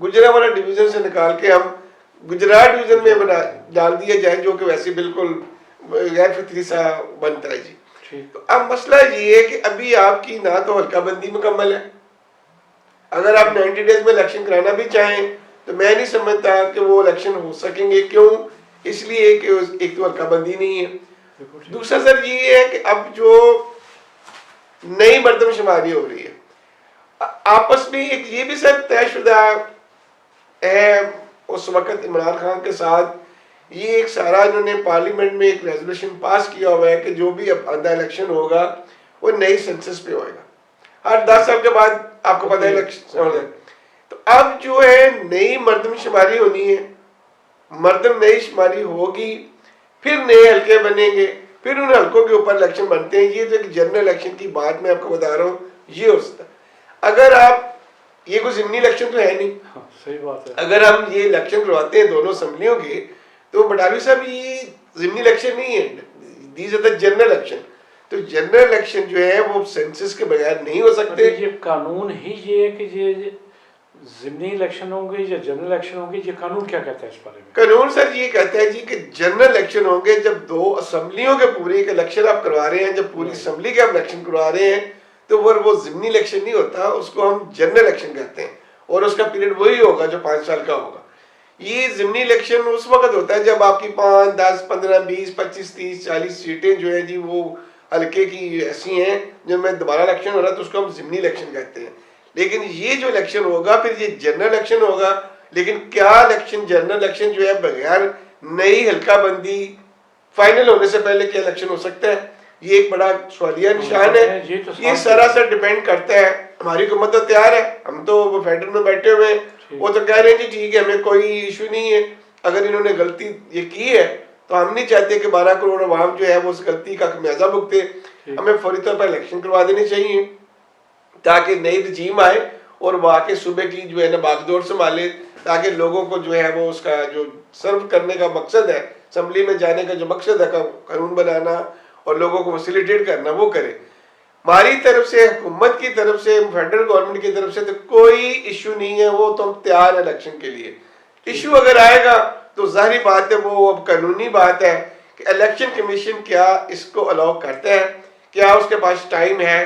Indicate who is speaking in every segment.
Speaker 1: Gujranwala division से निकाल के हम गुजरात डिवीजन में बना डाल दिया जाए, जो कि वैसे बिल्कुल गैर फितरी सा बनता है जी। तो अब मसला ये है कि अभी आपकी ना तो हल्का बंदी मुकम्मल है, अगर आप 90 डेज में इलेक्शन कराना भी चाहें तो मैं नहीं समझता कि वो इलेक्शन हो सकेंगे। क्यों? इसलिए कि एक तो हल्का बंदी नहीं है, दूसरा सर ये है कि अब जो नई मर्दमशुमारी हो रही है आपस में, एक ये भी सर तयशुदा है उस वक्त इमरान खान के साथ, ये एक सारा इन्होंने पार्लियामेंट में एक रेजोल्यूशन पास किया हुआ है कि जो भी अब आधा इलेक्शन होगा वो नई सेंसस पे होएगा, हर 10 साल के बाद आपको पता है इलेक्शन होगा। तो अब जो है नई मर्दमशुमारी होनी है, मर्दम नई शुमारी होगी, फिर नए हल्के बनेंगे, फिर उन हल्कों के ऊपर इलेक्शन बनते हैं। ये जो एक जनरल इलेक्शन की बात मैं आपको बता रहा हूँ, ये हो सकता है। अगर आप, ये कोई ज़िमनी इलेक्शन तो है नहीं,
Speaker 2: हाँ, सही बात है।
Speaker 1: अगर हम ये इलेक्शन करवाते हैं दोनों असम्बलियों के, तो बटालवी साहब ये ज़िमनी इलेक्शन नहीं है, these are the general election. तो जनरल इलेक्शन जो है वो सेंसस के बगैर नहीं हो सकते।
Speaker 2: ये कानून ही ये है कि ये ज़िमनी इलेक्शन होंगे या जनरल इलेक्शन होंगे, ये कानून क्या कहता है इस बारे में?
Speaker 1: कानून सर ये कहता है जी कि जनरल इलेक्शन होंगे जब दो असम्बलियों के पूरे एक इलेक्शन आप करवा रहे हैं, जब पूरी असम्बली के आप इलेक्शन करवा रहे हैं, तो वो ज़िमनी इलेक्शन नहीं होता, उसको हम जनरल इलेक्शन कहते हैं, और उसका पीरियड वही होगा जो 5 साल का होगा। ये ज़िमनी इलेक्शन उस वक्त होता है जब आपकी 5, 10, 15, 20, 25, 30, 40 सीटें जो है जी वो हल्के की ऐसी हैं जिनमें दोबारा इलेक्शन हो रहा है, तो उसको हम ज़िमनी इलेक्शन कहते हैं। लेकिन ये जो इलेक्शन होगा फिर ये जनरल इलेक्शन होगा। लेकिन क्या इलेक्शन, जनरल इलेक्शन जो है बगैर नई हल्का बंदी फाइनल होने से पहले क्या इलेक्शन हो सकता है? ये एक बड़ा सवालिया निशान है। ये सरासर डिपेंड करता है, हमारी हुकूमत तो तैयार है, हम तो फेडरल में बैठे हुए हैं, वो तो कह रहे हैं जी ठीक है हमें कोई इशू नहीं है। अगर इन्होंने गलती ये की है तो हम नहीं चाहते कि 12 करोड़ अवाम जो है वो उस गलती का खमियाजा भुगते, हमें फौरी तौर पर इलेक्शन करवा देने चाहिए ताकि नई रजीम आए और वो आके सूबे की जो है ना बागडोर संभाले, ताकि लोगों को जो है वो उसका जो सर्व करने का मकसद है, असम्बली में जाने का जो मकसद है कानून बनाना और लोगों को फैसिलिटेट करना, वो करे। हमारी तरफ से, हुकूमत की तरफ से, फेडरल गवर्नमेंट की तरफ से तो कोई इशू नहीं है, वो तो हम तैयार है इलेक्शन के लिए। इशू अगर आएगा तो जाहिर बात है वो अब कानूनी बात है कि इलेक्शन कमीशन क्या इसको अलाउ करता है, क्या उसके पास टाइम है,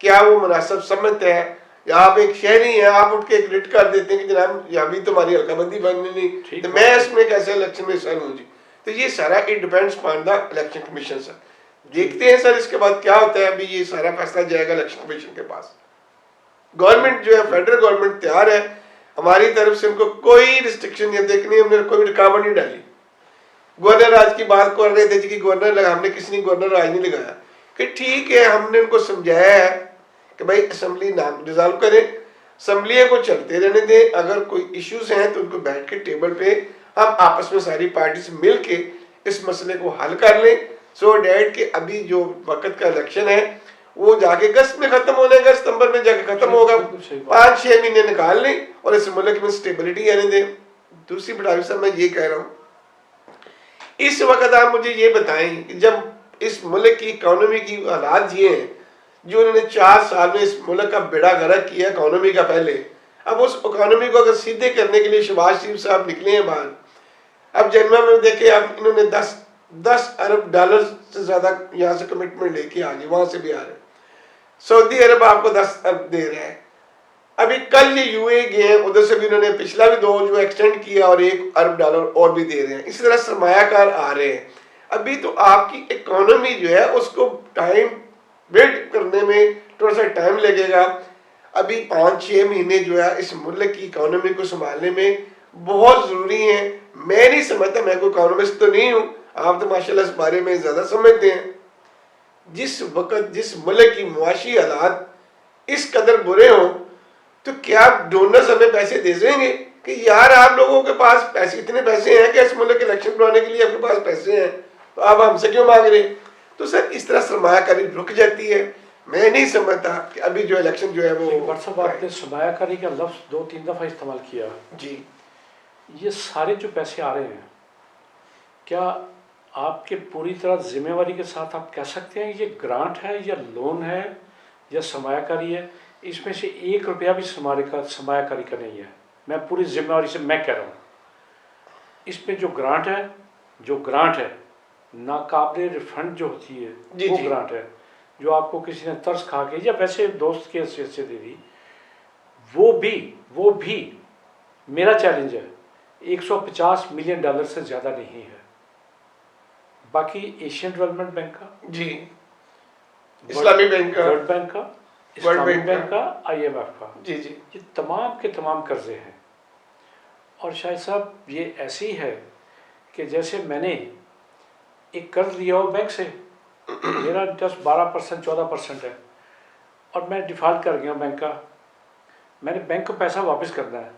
Speaker 1: क्या वो मुनासिब समझते हैं, या आप एक शहरी हैं आप उठ के एक रिट कर देते हैं कि जनाब यहाँ भी तुम्हारी हल्काबंदी बननी नहीं, तो मैं इसमें कैसे इलेक्शन में हिस्सा लूँ जी। तो ये सारा it depends on the election commission sir. देखते हैं सर इसके बाद क्या होता है। अभी ये सारा फैसला जाएगा इलेक्शन कमीशन के पास। गवर्नमेंट जो है, फेडरल गवर्नमेंट तैयार है, हमारी तरफ से उनको कोई रिस्ट्रिक्शन नहीं देखनी, हमने कोई रुकावट नहीं डाली। गवर्नर आज की बात कर रहे थे जी कि गवर्नर लगा, हमने किसी ने गवर्नर आज नहीं लगाया कि ठीक है, हमने उनको समझाया है कि भाई असम्बली नाम रिजॉल्व करें, असम्बली को चलते रहने दें, अगर कोई इश्यूज हैं तो उनको बैठ के टेबल पे हम आपस में सारी पार्टी से मिल के इस मसले को हल कर लें, सो डैट कि अभी जो वक्त का इलेक्शन है वो जाके अगस्त में खत्म हो जाएगा, सितंबर में जाके खत्म होगा, 5-6 महीने निकाल लें और इस मुल्क में स्टेबिलिटी आने दें। दूसरी बड़ा सर मैं ये कह रहा हूँ, इस वक्त आप मुझे ये बताएं कि जब इस मुल्क की इकोनॉमी की हालात ये हैं जो उन्होंने 4 साल में इस मुल्क का बेड़ा गर्क किया इकोनॉमी का, पहले अब उस इकोनॉमी को अगर सीधे करने के लिए शहबाज शरीफ साहब निकले हैं बाहर। अब जन्मा में देखे, अब इन्होंने 10 अरब डॉलर से ज्यादा यहाँ से कमिटमेंट लेके आ गए, वहां से भी आ रहे हैं। सऊदी अरब आपको 10 अरब दे रहा है। अभी कल ये यूए गए हैं, उधर से भी उन्होंने पिछला भी 2 जो एक्सटेंड किया और 1 अरब डॉलर और भी दे रहे हैं। इसी तरह सरमायाकार आ रहे हैं। अभी तो आपकी इकोनॉमी जो है उसको टाइम बिल्ड करने में थोड़ा सा टाइम लगेगा। अभी 5-6 महीने जो है इस मुल्क की इकोनॉमी को संभालने में बहुत ज़रूरी है। मैं नहीं समझता, मैं कोई इकोनॉमिस्ट तो नहीं हूँ, आप तो माशाल्लाह इस बारे में ज़्यादा समझते हैं। जिस वक्त जिस मुल्क की मुआशी हालात इस कदर बुरे हों तो क्या डोनर्स हमें पैसे दे देंगे कि यार आप लोगों के पास पैसे, इतने पैसे हैं कि इस मुल्क के इलेक्शन करवाने के लिए आपके पास पैसे हैं तो आप हमसे क्यों मांग रहे? तो सर इस तरह सरमायाकारी रुक जाती है। मैं नहीं समझता कि अभी जो इलेक्शन जो है वो
Speaker 2: आपने सरमायाकारी का लफ्ज़ 2-3 दफ़ा इस्तेमाल किया
Speaker 1: जी।
Speaker 2: ये सारे जो पैसे आ रहे हैं, क्या आपके पूरी तरह जिम्मेवारी के साथ आप कह सकते हैं ये ग्रांट है या लोन है या सरमायाकारी है? इसमें से 1 रुपया भी सरमायाकारी का नहीं है। मैं पूरी जिम्मेवारी से मैं कह रहा हूँ। इसमें जो ग्रांट है नाकाबिल रिफंड जो होती है
Speaker 1: जी,
Speaker 2: वो
Speaker 1: जी।
Speaker 2: ग्रांट है, जो आपको किसी ने तरस खा के या वैसे दोस्त के हैसियत से दे दी, वो भी मेरा चैलेंज है, $150 मिलियन से ज़्यादा नहीं है। बाकी एशियन डेवलपमेंट बैंक का,
Speaker 1: जी, इस्लामी बैंक का,
Speaker 2: वर्ल्ड बैंक का,
Speaker 1: वर्ल्ड
Speaker 2: इस्लामिक
Speaker 1: बैंक
Speaker 2: बैंक का, IMF का,
Speaker 1: जी जी
Speaker 2: ये तमाम के तमाम कर्जे हैं। और शायद साहब ये ऐसी है कि जैसे मैंने एक कर्ज लिया हो बैंक से, मेरा इंटरेस्ट 12% 14% है, और मैं डिफ़ॉल्ट कर गया हूँ बैंक का, मैंने बैंक को पैसा वापस करना है,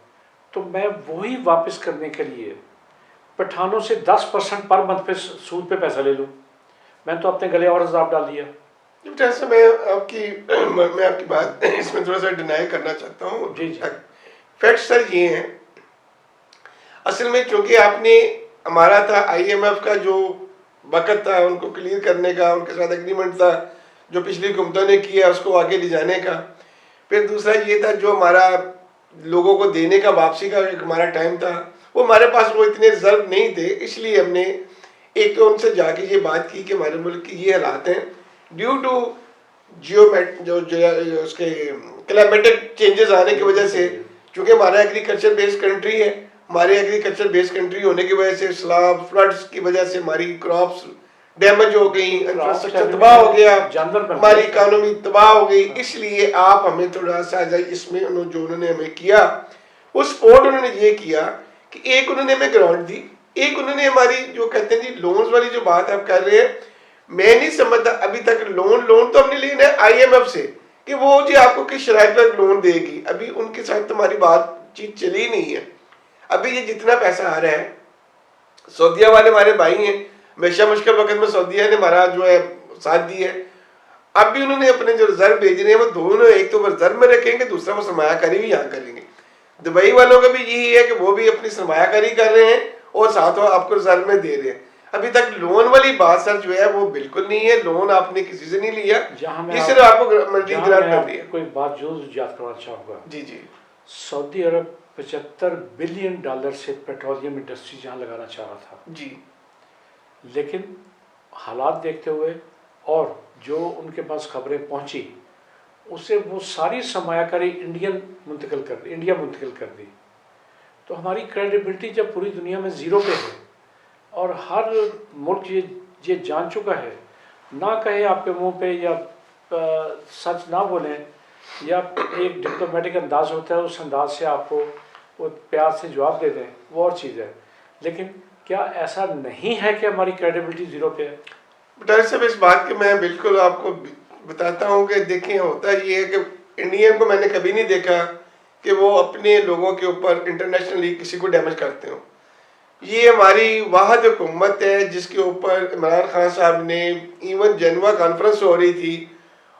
Speaker 2: तो मैं वही वापस करने के लिए पठानों से 10% पर मंथ पे सूद पे पैसा ले लूँ। मैंने तो अपने गले और हिसाब डाल दिया।
Speaker 1: जैसे मैं आपकी बात इसमें थोड़ा सा डिनाई करना चाहता हूँ।
Speaker 2: जी जी।
Speaker 1: फैक्ट सर ये हैं, असल में चूंकि आपने हमारा था IMF का जो वक़्त था उनको क्लियर करने का, उनके साथ एग्रीमेंट था जो पिछली हुकूमतों ने किया उसको आगे ले जाने का। फिर दूसरा ये था जो हमारा लोगों को देने का, वापसी का एक हमारा टाइम था, वो हमारे पास वो इतने रिजर्व नहीं थे, इसलिए हमने एक तो उनसे जाके ये बात की कि हमारे मुल्क की ये हालात हैं ड्यू टू उसके क्लाइमेटिक चेंजेस आने की वजह से, चूँकि हमारा एग्रीकल्चर बेस्ड कंट्री है, हमारे एग्रीकल्चर बेस्ड कंट्री होने की वजह से स्लाब फ्लड्स की वजह से हमारी क्रॉप्स डैमेज हो गई, इंफ्रास्ट्रक्चर तबाह हो गया, हमारी इकोनॉमी तबाह हो गई। इसलिए आप हमें थोड़ा सा इसमें उन्होंने हमें किया, उस सपोर्ट उन्होंने ये किया कि एक उन्होंने हमें ग्रांट दी, एक उन्होंने हमारी जो कहते हैं जी लोन्स वाली जो बात आप कर रहे हैं, मैं नहीं समझता अभी तक लोन तो हमने लेना है IMF से कि वो जी आपको किस शराइत पर लोन देगी, अभी उनके साथ तुम्हारी बातचीत चली नहीं है। अभी ये जितना पैसा आ रहा है, सऊदीया वाले हमारे भाई हैं, हमेशा मुश्किल वक्त में सऊदीया ने हमारा जो है साथ दिया है। अब भी उन्होंने अपने जो रिजर्व भेज रहे हैं वो दोनों, एक तो रिजर्व में रखेंगे, दूसरा वो सरमायाकारी भी यहाँ करेंगे। दुबई वालों का भी यही है कि वो भी अपनी सरमायाकारी कर रहे हैं और साथ वो आपको रिजर्व में दे रहे हैं। अभी तक लोन वाली बात सर जो है वो बिल्कुल नहीं है, लोन आपने किसी से नहीं लिया, ये सिर्फ आपको मंडी ग्रांट कर दिया।
Speaker 2: कोई बात जो याद करना चाहूँगा,
Speaker 1: जी जी,
Speaker 2: सऊदी अरब $75 बिलियन से पेट्रोलियम इंडस्ट्री जहाँ लगाना चाह रहा था
Speaker 1: जी,
Speaker 2: लेकिन हालात देखते हुए और जो उनके पास खबरें पहुंची उससे वो सारी सरमायाकारी इंडिया मुंतकिल कर दी। तो हमारी क्रेडिबिलिटी जब पूरी दुनिया में ज़ीरो पे है और हर मुल्क ये जान चुका है, ना कहे आपके मुंह पे या सच ना बोलें या एक डिप्लोमेटिक अंदाज होता है, उस अंदाज से आपको वो प्यार से जवाब दे दें, वो और चीज़ है। लेकिन क्या ऐसा नहीं है कि हमारी क्रेडिबिलिटी ज़ीरो पे है?
Speaker 1: डॉक्टर साहब इस बात के मैं बिल्कुल आपको बताता हूँ कि देखिए होता ये है कि इंडियन को मैंने कभी नहीं देखा कि वो अपने लोगों के ऊपर इंटरनेशनली किसी को डैमेज करते हो। ये हमारी वाहिद हुकूमत है जिसके ऊपर इमरान खान साहब ने, इवन जेनेवा कॉन्फ्रेंस हो रही थी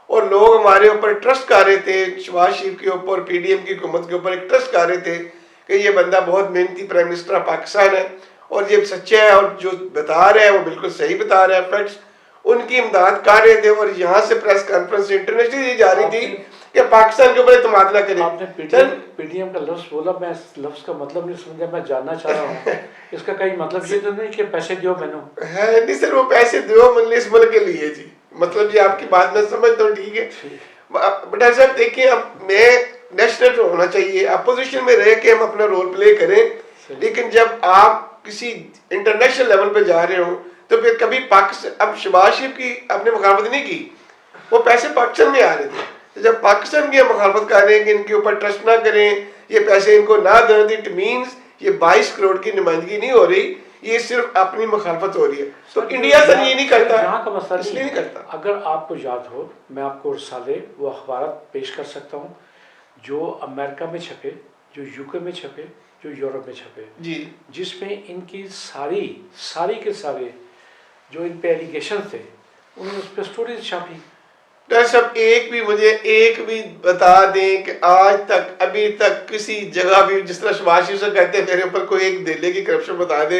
Speaker 1: और लोग हमारे ऊपर ट्रस्ट कर रहे थे, शहबाज शरीफ के ऊपर, PDM की हुकूमत के ऊपर एक ट्रस्ट कर रहे थे कि ये बंदा बहुत मेहनती प्राइम मिनिस्टर ऑफ पाकिस्तान है और ये सच्चा है और जो बता रहा है वो बिल्कुल सही बता रहा है, फैक्ट्स उनकी इमदाद कर रहे थे। और यहाँ से प्रेस कॉन्फ्रेंस इंटरनेशनल ये जा रही थी कि पाकिस्तान के ऊपर एतमाद ना करें।
Speaker 2: आपने PDM का लफ्ज़ बोला, मैं इस लफ्ज़ का मतलब नहीं समझा, मैं जानना चाह रहा हूँ इसका कहीं मतलब ये तो नहीं कि पैसे दो मैंने
Speaker 1: है नहीं सर, वो पैसे दो मतलब इस मुल्क के लिए जी, मतलब ये आपकी बात मैं समझता हूँ, ठीक है। बट साहब देखिए, अब मैं नेशनल होना चाहिए, अपोजिशन में रह के हम अपना रोल प्ले करें, लेकिन जब आप किसी इंटरनेशनल लेवल पे जा रहे हो तो फिर कभी पाकिस्तान, अब शहबाज शरीफ की आपने मुखालफत नहीं की, वो पैसे पाकिस्तान में आ रहे थे, तो जब पाकिस्तान की मुखालफत कर रहे हैं कि इनके ऊपर ट्रस्ट ना करें, ये पैसे इनको ना दें, इट मीन्स ये 22 करोड़ की नुमाइंदगी नहीं हो रही, ये सिर्फ अपनी मुखालफत हो रही है। तो इंडिया सर ये नहीं करता,
Speaker 2: यहाँ का मसला
Speaker 1: इसलिए नहीं करता।
Speaker 2: अगर आपको याद हो, मैं आपको रसाले वो अखबार पेश कर सकता हूँ जो अमेरिका में छपे, जो UK में छपे, जो यूरोप में छपे
Speaker 1: जी,
Speaker 2: जिसमें इनकी सारी के सारे जो इन पे एलिगेशन थे उन्होंने उस पर स्टोरीज छापी।
Speaker 1: डॉक्टर साहब एक भी बता दें कि आज तक, अभी तक किसी जगह भी, जिस तरह शहबाज शरीफ से कहते हैं मेरे ऊपर कोई एक दिल्ली की करप्शन बता दे,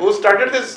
Speaker 1: who started this.